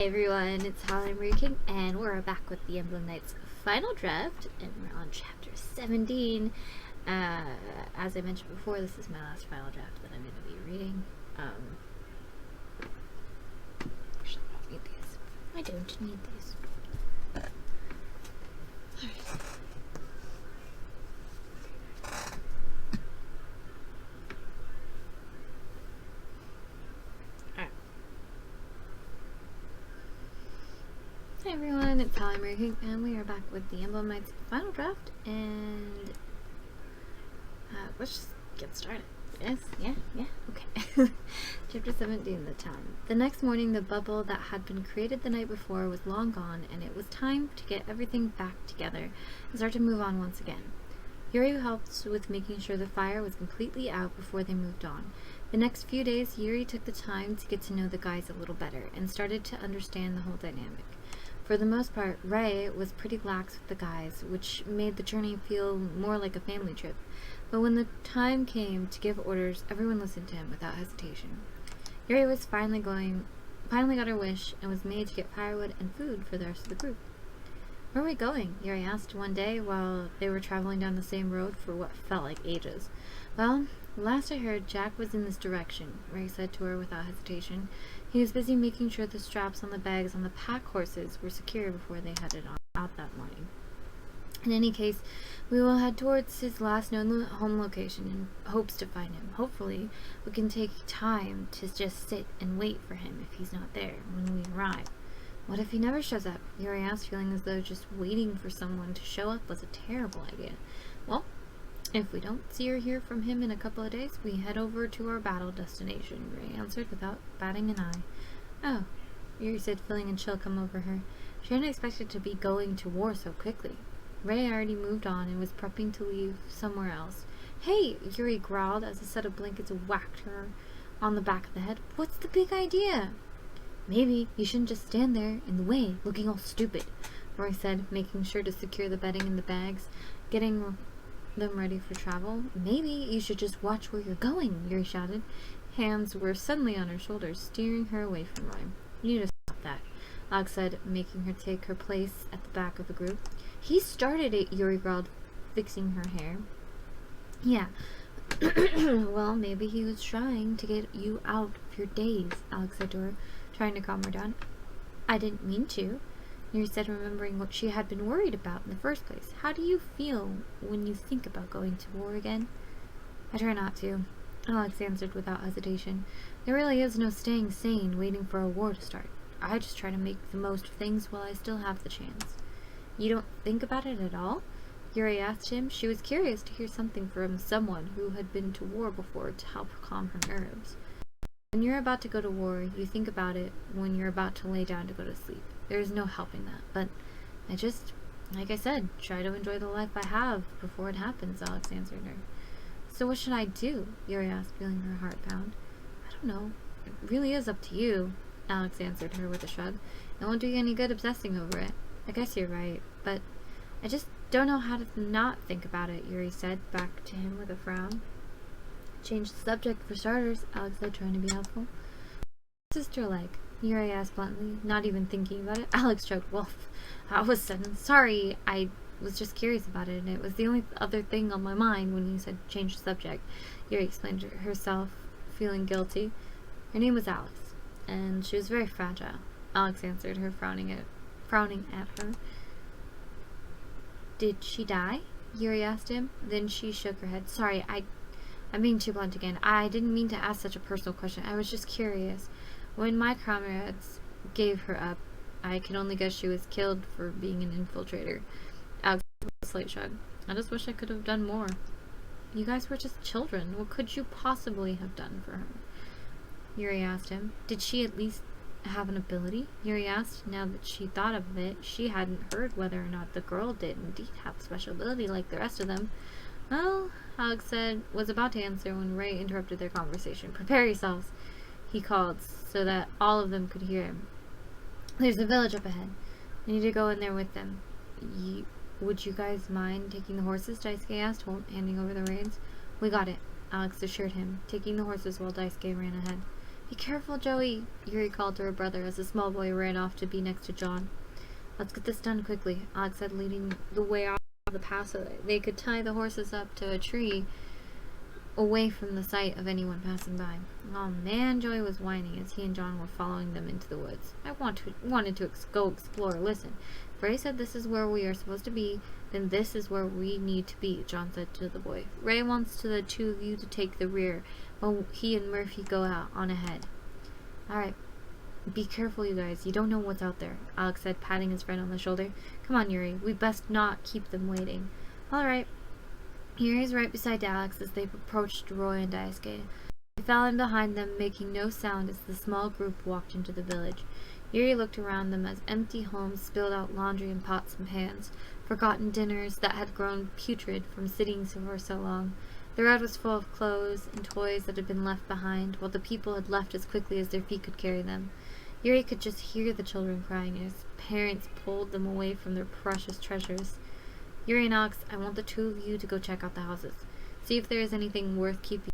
Hey everyone, it's Holly King, and we're back with the Emblem Knights final draft, and we're on chapter 17. As I mentioned before, this is my last final draft that I'm going to be reading. Actually, I don't need these. I don't need these. Alright. Hi everyone, it's Holly King, and we are back with the Emblem Knights final draft, and let's just get started. Yes, yeah, okay. Chapter 17, The Time. The next morning, the bubble that had been created the night before was long gone, and it was time to get everything back together and start to move on once again. Yuri helped with making sure the fire was completely out before they moved on. The next few days, Yuri took the time to get to know the guys a little better and started to understand the whole dynamic. For the most part, Ray was pretty lax with the guys, which made the journey feel more like a family trip. But when the time came to give orders, everyone listened to him without hesitation. Yuri was finally got her wish and was made to get firewood and food for the rest of the group. Where are we going? Yuri asked one day while they were traveling down the same road for what felt like ages. Well, last I heard, Jack was in this direction, Ray said to her without hesitation. He was busy making sure the straps on the bags on the pack horses were secure before they headed out that morning. In any case, we will head towards his last known home location in hopes to find him. Hopefully, we can take time to just sit and wait for him if he's not there when we arrive. What if he never shows up? Yuri asked, feeling as though just waiting for someone to show up was a terrible idea. Well, if we don't see or hear from him in a couple of days, we head over to our battle destination, Ray answered without batting an eye. Oh, Yuri said, feeling a chill come over her. She hadn't expected to be going to war so quickly. Ray already moved on and was prepping to leave somewhere else. Hey, Yuri growled as a set of blankets whacked her on the back of the head. What's the big idea? Maybe you shouldn't just stand there in the way, looking all stupid, Roy said, making sure to secure the bedding in the bags, getting them ready for travel. Maybe you should just watch where you're going, Yuri shouted. Hands were suddenly on her shoulders, steering her away from Roy. You need to stop that, Alex said, making her take her place at the back of the group. He started it, Yuri growled, fixing her hair. Yeah. Well, maybe he was trying to get you out of your daze, Alex said to her, trying to calm her down. I didn't mean to, Yuri said, remembering what she had been worried about in the first place. How do you feel when you think about going to war again? I try not to, Alex answered without hesitation. There really is no staying sane waiting for a war to start. I just try to make the most of things while I still have the chance. You don't think about it at all? Yuri asked him. She was curious to hear something from someone who had been to war before to help calm her nerves. When you're about to go to war, you think about it when you're about to lay down to go to sleep. There's no helping that, but I just, like I said, try to enjoy the life I have before it happens, Alex answered her. So what should I do? Yuri asked, feeling her heart pound. I don't know. It really is up to you, Alex answered her with a shrug. It won't do you any good obsessing over it. I guess you're right, but I just don't know how to not think about it, Yuri said, back to him with a frown. Change the subject for starters, Alex said, trying to be helpful. What's your sister like? Yuri asked bluntly, not even thinking about it. Alex joked, well, I was sudden. Sorry, I was just curious about it, and it was the only other thing on my mind when you said change the subject. Yuri explained to herself, feeling guilty. Her name was Alex, and she was very fragile, Alex answered her, frowning at her. Did she die? Yuri asked him. Then she shook her head. Sorry, I'm being too blunt again. I didn't mean to ask such a personal question. I was just curious. When my comrades gave her up, I can only guess she was killed for being an infiltrator. Alex with a slight shrug. I just wish I could have done more. You guys were just children. What could you possibly have done for her? Yuri asked him. Did she at least have an ability? Yuri asked. Now that she thought of it, she hadn't heard whether or not the girl did indeed have a special ability like the rest of them. Well, Alex said, was about to answer when Ray interrupted their conversation. Prepare yourselves, he called, so that all of them could hear him. There's a village up ahead. I need to go in there with them. Would you guys mind taking the horses? Daisuke asked, handing over the reins. We got it, Alex assured him, taking the horses while Daisuke ran ahead. Be careful, Joey, Yuri called to her brother as the small boy ran off to be next to John. Let's get this done quickly, Alex said, leading the way out of the path so that they could tie the horses up to a tree away from the sight of anyone passing by. Oh man, Joey was whining as he and John were following them into the woods. I wanted to go explore. Listen, if Ray said this is where we are supposed to be, then this is where we need to be, John said to the boy. Ray wants the two of you to take the rear, while he and Murphy go out on ahead. Alright, be careful, you guys. You don't know what's out there, Alex said, patting his friend on the shoulder. Come on, Yuri. We best not keep them waiting. Alright. Yuri's right beside Alex as they approached Roy and Daisuke. He fell in behind them, making no sound as the small group walked into the village. Yuri looked around them as empty homes spilled out laundry in pots and pans, forgotten dinners that had grown putrid from sitting for so long. The road was full of clothes and toys that had been left behind, while the people had left as quickly as their feet could carry them. Yuri could just hear the children crying as parents pulled them away from their precious treasures. Yuri and Alex, I want the two of you to go check out the houses. See if there is anything worth keeping.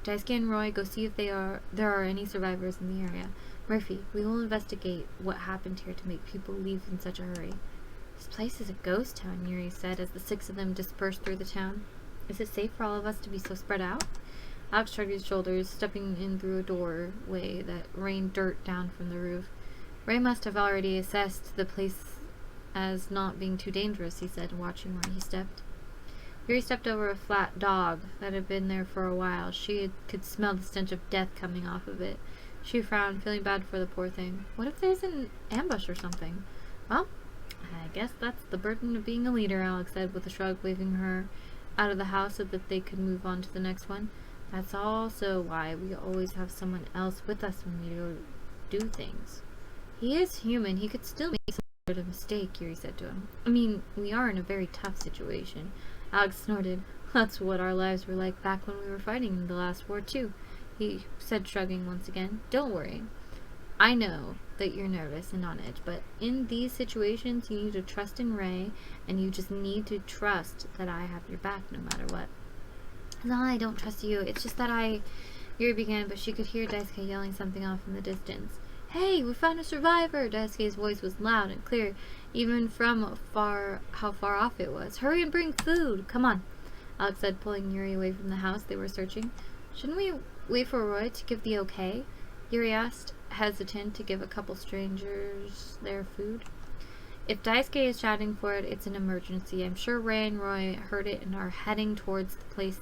Daisuke and Roy, go see if there are any survivors in the area. Murphy, we will investigate what happened here to make people leave in such a hurry. This place is a ghost town, Yuri said as the six of them dispersed through the town. Is it safe for all of us to be so spread out? Alex shrugged his shoulders, stepping in through a doorway that rained dirt down from the roof. Ray must have already assessed the place as not being too dangerous, he said, watching where he stepped. Yuri stepped over a flat dog that had been there for a while. She could smell the stench of death coming off of it. She frowned, feeling bad for the poor thing. What if there's an ambush or something? Well, I guess that's the burden of being a leader, Alex said with a shrug, waving her out of the house so that they could move on to the next one. That's also why we always have someone else with us when we do things. He is human. He could still make some sort of mistake, Yuri said to him. I mean, we are in a very tough situation. Alex snorted. That's what our lives were like back when we were fighting in the last war, too, he said, shrugging once again. Don't worry. I know that you're nervous and on edge, but in these situations, you need to trust in Ray, and you just need to trust that I have your back no matter what. No, I don't trust you. It's just that Yuri began, but she could hear Daisuke yelling something off in the distance. Hey, we found a survivor! Daisuke's voice was loud and clear, even from how far off it was. Hurry and bring food! Come on, Alex said, pulling Yuri away from the house they were searching. Shouldn't we wait for Roy to give the okay? Yuri asked, hesitant to give a couple strangers their food. If Daisuke is shouting for it, it's an emergency. I'm sure Ray and Roy heard it and are heading towards the place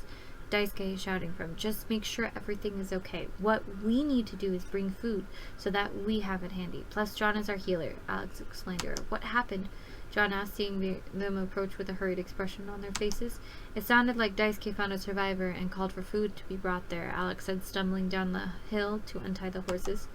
Daisuke is shouting from. Just make sure everything is okay. What we need to do is bring food so that we have it handy. Plus, John is our healer, Alex explained to her. What happened? John asked, seeing them approach with a hurried expression on their faces. It sounded like Daisuke found a survivor and called for food to be brought there, Alex said, stumbling down the hill to untie the horses.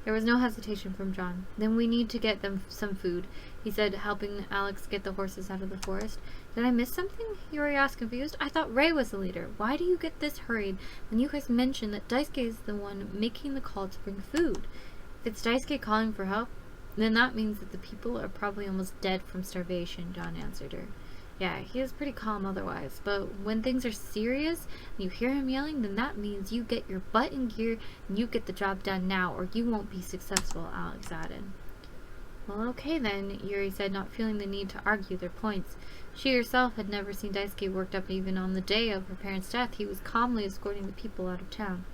There was no hesitation from John. Then we need to get them some food, he said, helping Alex get the horses out of the forest. Did I miss something? Yuri asked, confused. I thought Ray was the leader. Why do you get this hurried when you guys mentioned that Daisuke is the one making the call to bring food? If it's Daisuke calling for help, then that means that the people are probably almost dead from starvation, John answered her. Yeah, he is pretty calm otherwise, but when things are serious and you hear him yelling, then that means you get your butt in gear and you get the job done now, or you won't be successful, Alex added. Well, okay then, Yuri said, not feeling the need to argue their points. She herself had never seen Daisuke worked up. Even on the day of her parents' death, he was calmly escorting the people out of town.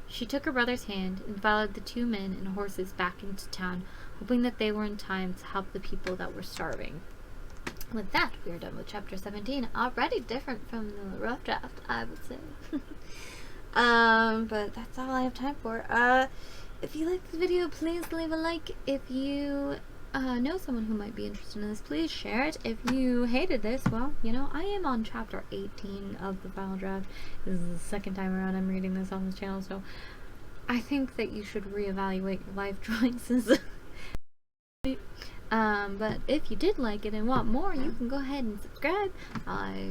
She took her brother's hand and followed the two men and horses back into town, hoping that they were in time to help the people that were starving. With that, we are done with chapter 17. Already different from the rough draft, I would say. But that's all I have time for. If you liked the video, please leave a like. If you know someone who might be interested in this, please share it. If you hated this, well, you know, I am on chapter 18 of the final draft. This is the second time around I'm reading this on this channel, so I think that you should reevaluate your life choices. But if you did like it and want more, you can go ahead and subscribe. I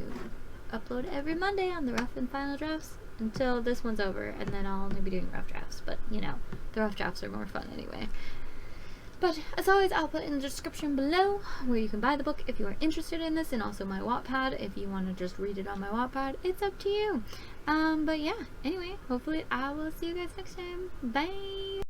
upload every Monday on the rough and final drafts until this one's over, and then I'll only be doing rough drafts, but you know, the rough drafts are more fun anyway. But as always, I'll put in the description below where you can buy the book if you are interested in this, and also my Wattpad if you want to just read it on my Wattpad. It's up to you. But yeah, anyway, hopefully I will see you guys next time. Bye!